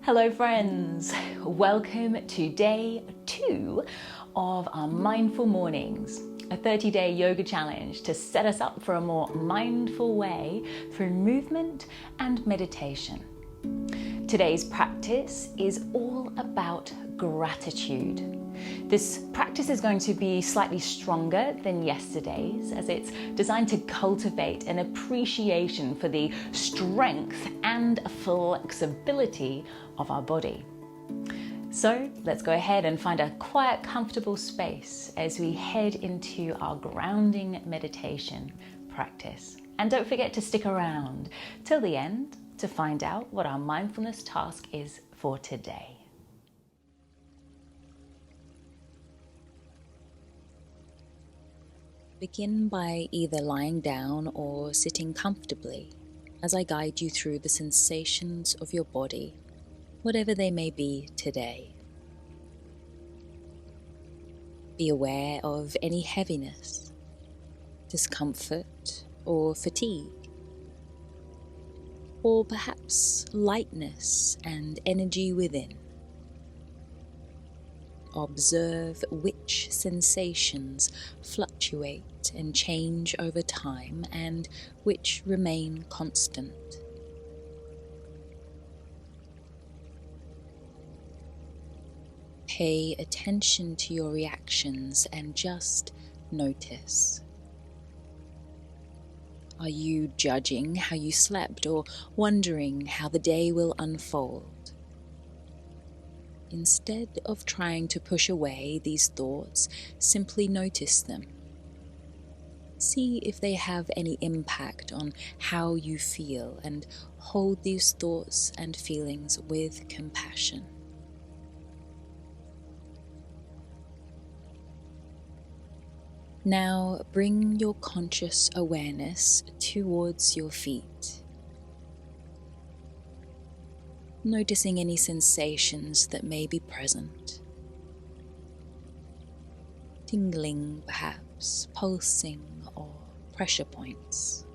Hello friends, welcome to day 2 of our Mindful Mornings, a 30-day yoga challenge to set us up for a more mindful way through movement and meditation. Today's practice is all about gratitude. This practice is going to be slightly stronger than yesterday's, as it's designed to cultivate an appreciation for the strength and flexibility of our body. So let's go ahead and find a quiet, comfortable space as we head into our grounding meditation practice. And don't forget to stick around till the end to find out what our mindfulness task is for today. Begin by either lying down or sitting comfortably as I guide you through the sensations of your body, whatever they may be today. Be aware of any heaviness, discomfort, or fatigue, or perhaps lightness and energy within. Observe which sensations fluctuate and change over time and which remain constant. Pay attention to your reactions and just notice. Are you judging how you slept or wondering how the day will unfold? Instead of trying to push away these thoughts, simply notice them. See if they have any impact on how you feel and hold these thoughts and feelings with compassion. Now bring your conscious awareness towards your feet. Noticing any sensations that may be present. Tingling perhaps, pulsing or pressure points.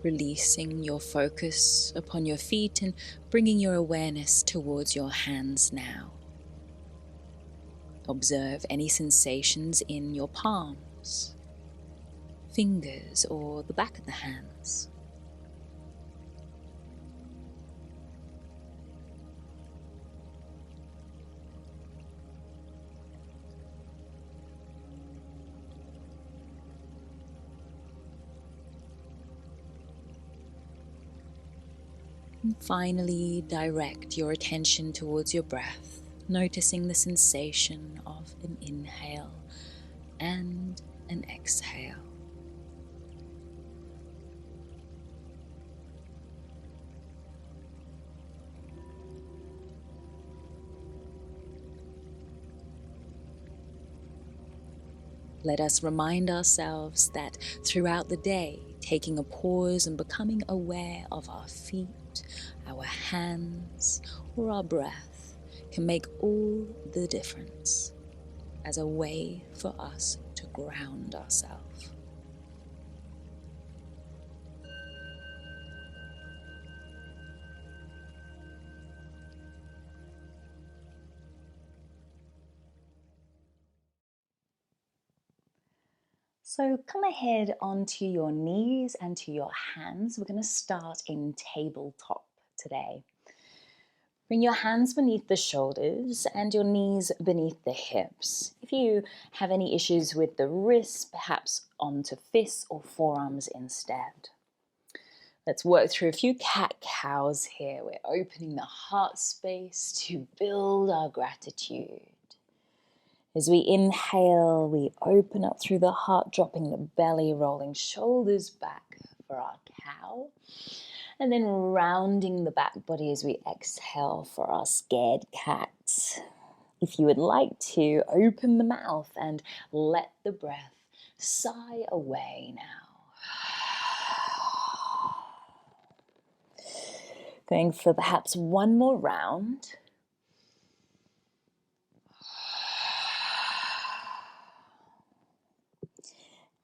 Releasing your focus upon your feet and bringing your awareness towards your hands now. Observe any sensations in your palms, fingers, or the back of the hands. And finally, direct your attention towards your breath, noticing the sensation of an inhale and an exhale. Let us remind ourselves that throughout the day, taking a pause and becoming aware of our feet, our hands, or our breath can make all the difference as a way for us to ground ourselves. So come ahead onto your knees and to your hands. We're going to start in tabletop today. Bring your hands beneath the shoulders and your knees beneath the hips. If you have any issues with the wrists, perhaps onto fists or forearms instead. Let's work through a few cat-cows here. We're opening the heart space to build our gratitude. As we inhale, we open up through the heart, dropping the belly, rolling shoulders back for our cow. And then rounding the back body as we exhale for our scared cat. If you would like to, open the mouth and let the breath sigh away now. Going for perhaps one more round.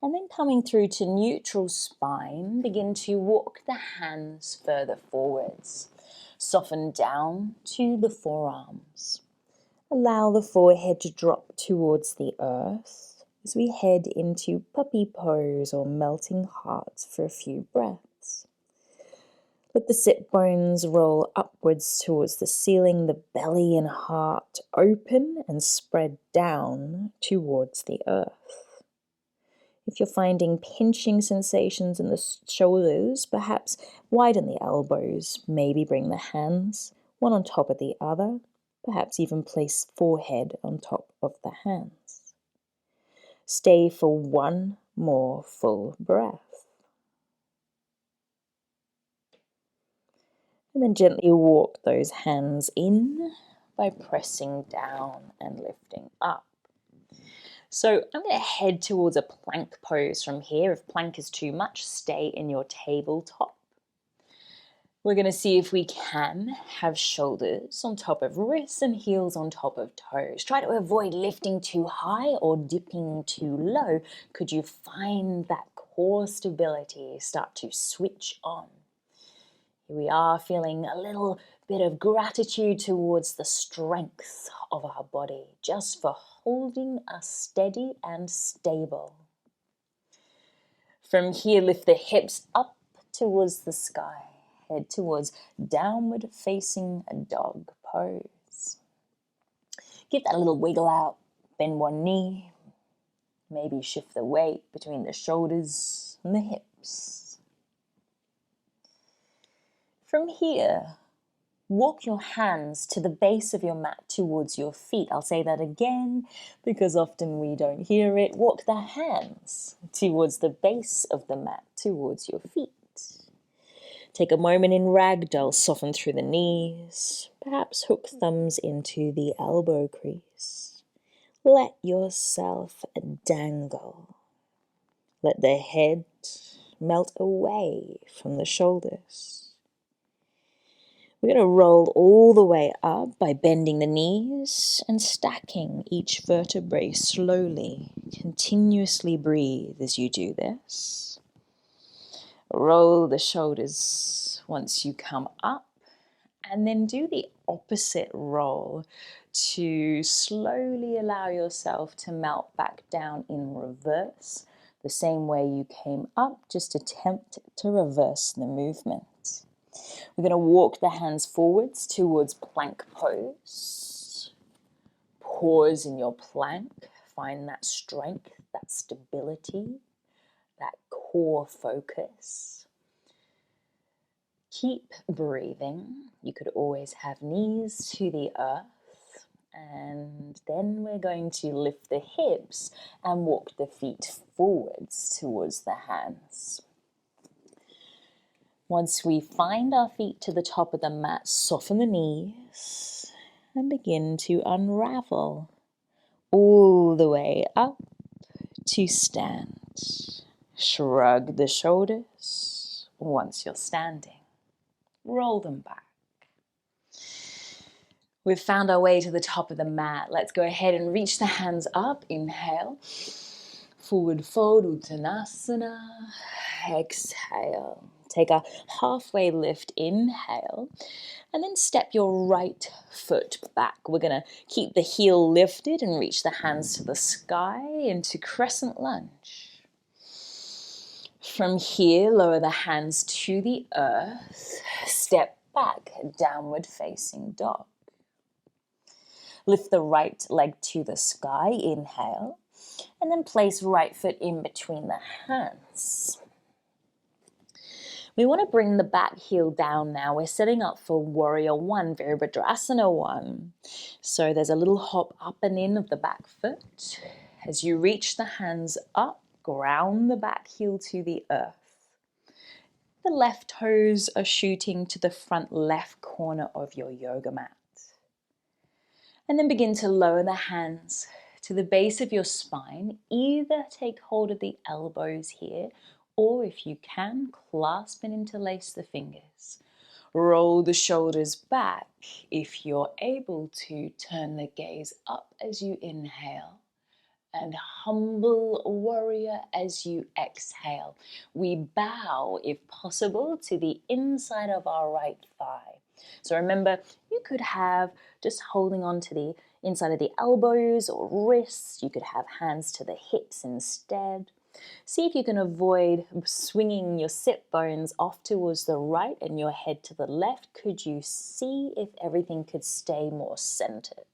And then coming through to neutral spine, begin to walk the hands further forwards. Soften down to the forearms. Allow the forehead to drop towards the earth as we head into puppy pose or melting heart for a few breaths. Let the sit bones roll upwards towards the ceiling, the belly and heart open and spread down towards the earth. If you're finding pinching sensations in the shoulders, perhaps widen the elbows, maybe bring the hands one on top of the other, perhaps even place forehead on top of the hands. Stay for one more full breath. And then gently walk those hands in by pressing down and lifting up. So I'm going to head towards a plank pose from here. If plank is too much, stay in your tabletop. We're going to see if we can have shoulders on top of wrists and heels on top of toes. Try to avoid lifting too high or dipping too low. Could you find that core stability start to switch on? Here we are, feeling a little bit of gratitude towards the strength of our body, just for holding us steady and stable. From here, lift the hips up towards the sky. Head towards downward facing dog pose. Give that a little wiggle out. Bend one knee. Maybe shift the weight between the shoulders and the hips. From here, walk your hands to the base of your mat towards your feet. I'll say that again because often we don't hear it. Walk the hands towards the base of the mat towards your feet. Take a moment in ragdoll, soften through the knees, perhaps hook thumbs into the elbow crease. Let yourself dangle. Let the head melt away from the shoulders. We're going to roll all the way up by bending the knees and stacking each vertebrae slowly. Continuously breathe as you do this. Roll the shoulders once you come up, and then do the opposite roll to slowly allow yourself to melt back down in reverse. The same way you came up, just attempt to reverse the movement. We're going to walk the hands forwards towards plank pose. Pause in your plank. Find that strength, that stability, that core focus. Keep breathing. You could always have knees to the earth. And then we're going to lift the hips and walk the feet forwards towards the hands. Once we find our feet to the top of the mat, soften the knees and begin to unravel all the way up to stand. Shrug the shoulders once you're standing. Roll them back. We've found our way to the top of the mat. Let's go ahead and reach the hands up. Inhale. Forward fold, Uttanasana. Exhale. Take a halfway lift, inhale, and then step your right foot back. We're going to keep the heel lifted and reach the hands to the sky into Crescent Lunge. From here, lower the hands to the earth, step back, downward facing dog. Lift the right leg to the sky, inhale, and then place right foot in between the hands. We want to bring the back heel down now. We're setting up for Warrior One, Virabhadrasana One. So there's a little hop up and in of the back foot. As you reach the hands up, ground the back heel to the earth. The left toes are shooting to the front left corner of your yoga mat. And then begin to lower the hands to the base of your spine. Either take hold of the elbows here, or if you can, clasp and interlace the fingers. Roll the shoulders back. If you're able to, turn the gaze up as you inhale and humble warrior as you exhale. We bow, if possible, to the inside of our right thigh. So remember, you could have just holding on to the inside of the elbows or wrists. You could have hands to the hips instead. See if you can avoid swinging your sit bones off towards the right and your head to the left. Could you see if everything could stay more centered?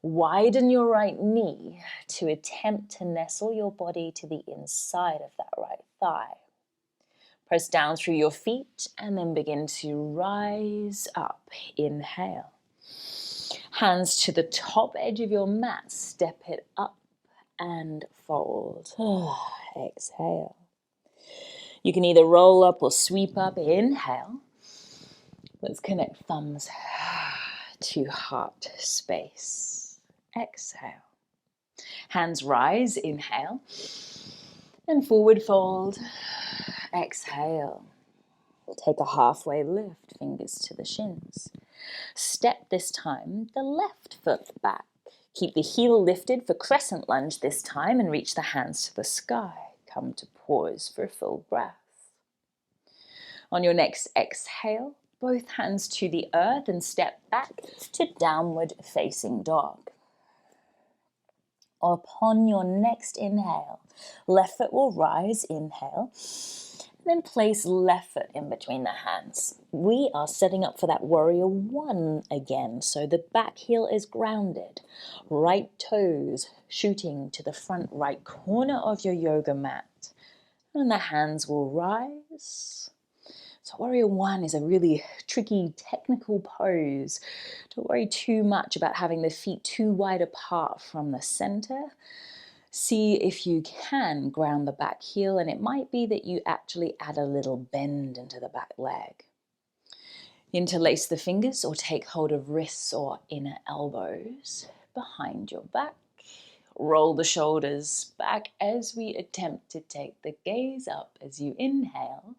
Widen your right knee to attempt to nestle your body to the inside of that right thigh. Press down through your feet and then begin to rise up. Inhale. Hands to the top edge of your mat. Step it up and fold. Exhale. You can either roll up or sweep up. Inhale. Let's connect thumbs to heart space. Exhale. Hands rise. Inhale. And forward fold. Exhale. Take a halfway lift. Fingers to the shins. Step this time the left foot back. Keep the heel lifted for crescent lunge this time and reach the hands to the sky. Come to pause for a full breath. On your next exhale, both hands to the earth and step back to downward facing dog. Upon your next inhale, left foot will rise. Inhale. Then place left foot in between the hands. We are setting up for that warrior one again. So the back heel is grounded. Right toes shooting to the front right corner of your yoga mat. And the hands will rise. So warrior one is a really tricky technical pose. Don't worry too much about having the feet too wide apart from the center. See if you can ground the back heel, and it might be that you actually add a little bend into the back leg. Interlace the fingers or take hold of wrists or inner elbows behind your back. Roll the shoulders back as we attempt to take the gaze up as you inhale,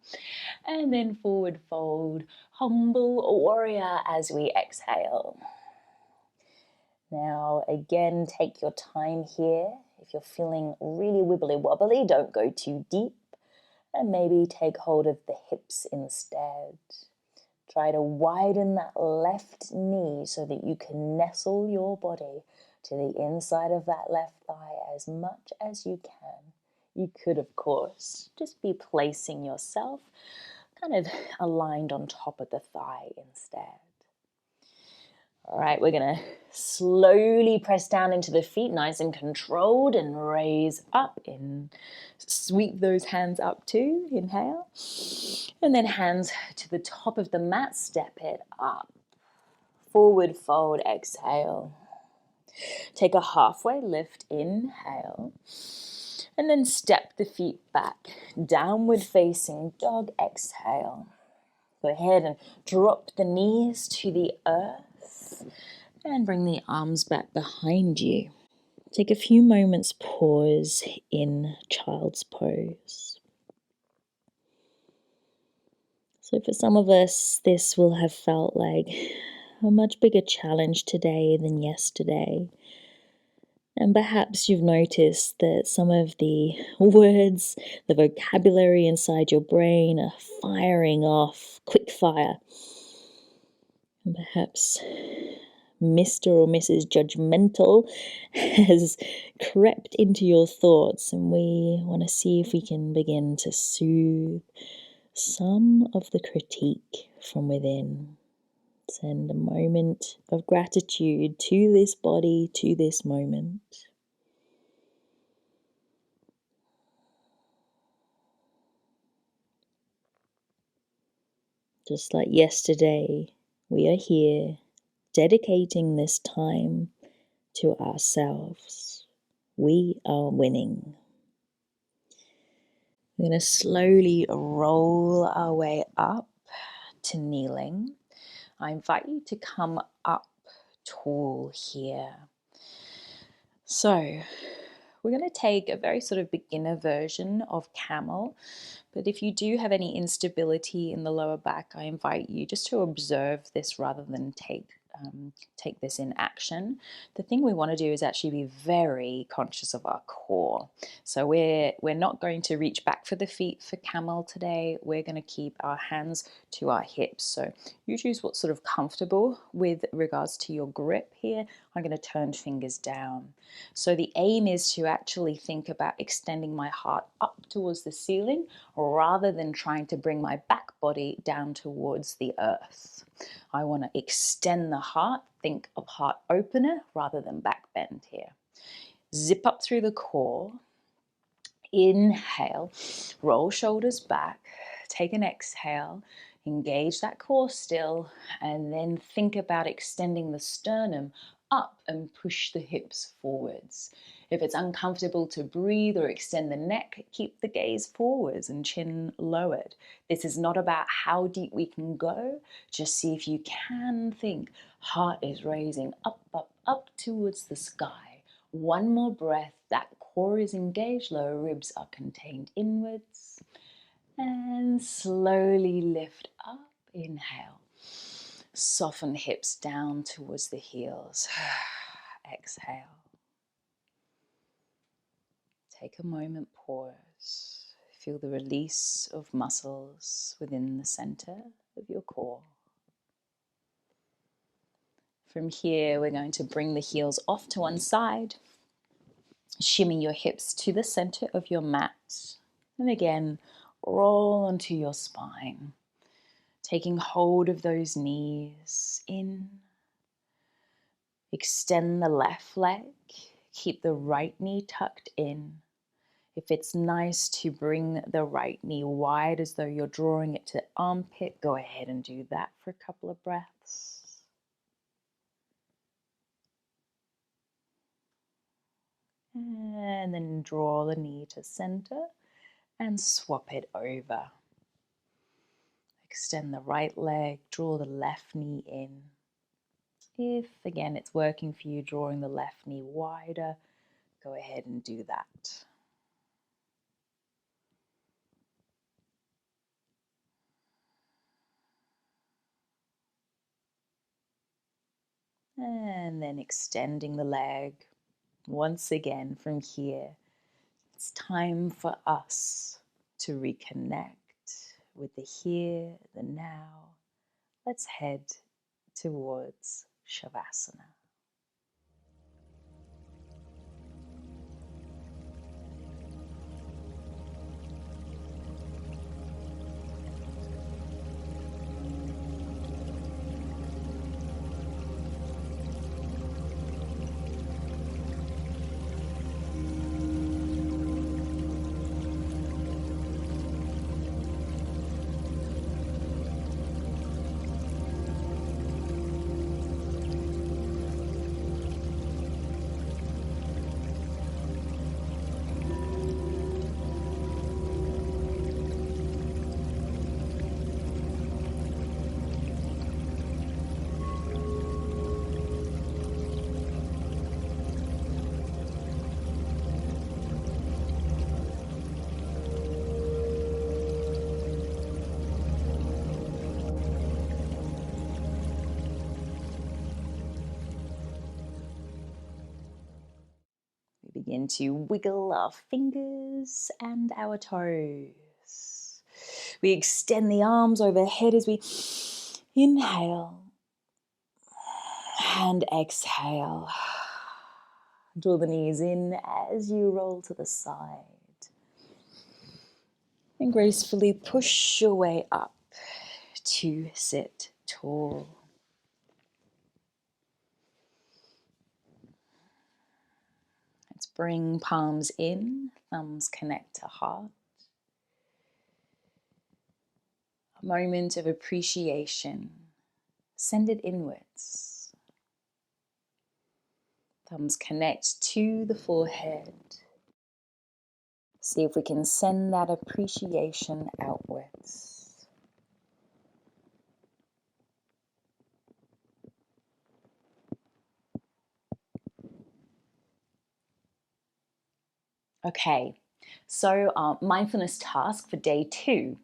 and then forward fold, humble warrior as we exhale. Now again, take your time here. If you're feeling really wibbly wobbly, don't go too deep, and maybe take hold of the hips instead. Try to widen that left knee so that you can nestle your body to the inside of that left thigh as much as you can. You could, of course, just be placing yourself kind of aligned on top of the thigh instead. All right, we're going to slowly press down into the feet, nice and controlled, and raise up. Sweep those hands up too. Inhale. And then hands to the top of the mat, step it up. Forward fold, exhale. Take a halfway lift, inhale. And then step the feet back. Downward facing dog, exhale. Go ahead and drop the knees to the earth. And bring the arms back behind you. Take a few moments pause in child's pose. So for some of us, this will have felt like a much bigger challenge today than yesterday. And perhaps you've noticed that some of the words, the vocabulary inside your brain are firing off quick fire. And perhaps Mr. or Mrs. Judgmental has crept into your thoughts, and we want to see if we can begin to soothe some of the critique from within. Send a moment of gratitude to this body, to this moment. Just like yesterday, we are here dedicating this time to ourselves. We are winning. We're going to slowly roll our way up to kneeling. I invite you to come up tall here. So we're going to take a very sort of beginner version of Camel. But if you do have any instability in the lower back, I invite you just to observe this rather than take take this in action. The thing we want to do is actually be very conscious of our core. So we're not going to reach back for the feet for Camel today. We're going to keep our hands to our hips. So you choose what's sort of comfortable with regards to your grip here. I'm going to turn fingers down. So the aim is to actually think about extending my heart up towards the ceiling rather than trying to bring my back body down towards the earth. I want to extend the heart, think of heart opener rather than back bend here. Zip up through the core. Inhale, roll shoulders back, take an exhale, engage that core still, and then think about extending the sternum up and push the hips forwards. If it's uncomfortable to breathe or extend the neck, keep the gaze forwards and chin lowered. This is not about how deep we can go, just see if you can think. Heart is raising up, up, up towards the sky. One more breath, that core is engaged, lower ribs are contained inwards. And slowly lift up, inhale. Soften hips down towards the heels. Exhale. Take a moment, pause. Feel the release of muscles within the center of your core. From here, we're going to bring the heels off to one side. Shimmy your hips to the center of your mat. And again, roll onto your spine. Taking hold of those knees in. Extend the left leg. Keep the right knee tucked in. If it's nice to bring the right knee wide as though you're drawing it to the armpit, go ahead and do that for a couple of breaths. And then draw the knee to center and swap it over. Extend the right leg, draw the left knee in. If, again, it's working for you, drawing the left knee wider, go ahead and do that. And then extending the leg. Once again, from here, it's time for us to reconnect with the here, the now. Let's head towards Savasana. We begin to wiggle our fingers and our toes. We extend the arms overhead as we inhale and exhale. Draw the knees in as you roll to the side. And gracefully push your way up to sit tall. Let's bring palms in, thumbs connect to heart. A moment of appreciation. Send it inwards. Thumbs connect to the forehead. See if we can send that appreciation outwards. Okay, so our mindfulness task for day 2.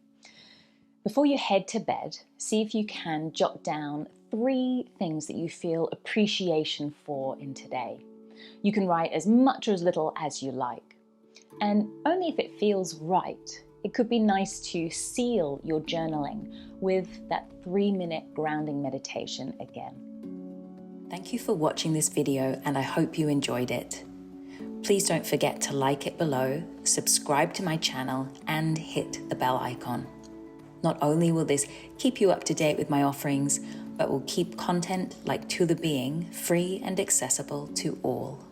Before you head to bed, see if you can jot down 3 things that you feel appreciation for in today. You can write as much or as little as you like. And only if it feels right. It could be nice to seal your journaling with that 3-minute grounding meditation again. Thank you for watching this video, and I hope you enjoyed it. Please don't forget to like it below, subscribe to my channel, and hit the bell icon. Not only will this keep you up to date with my offerings, but will keep content like To The Being free and accessible to all.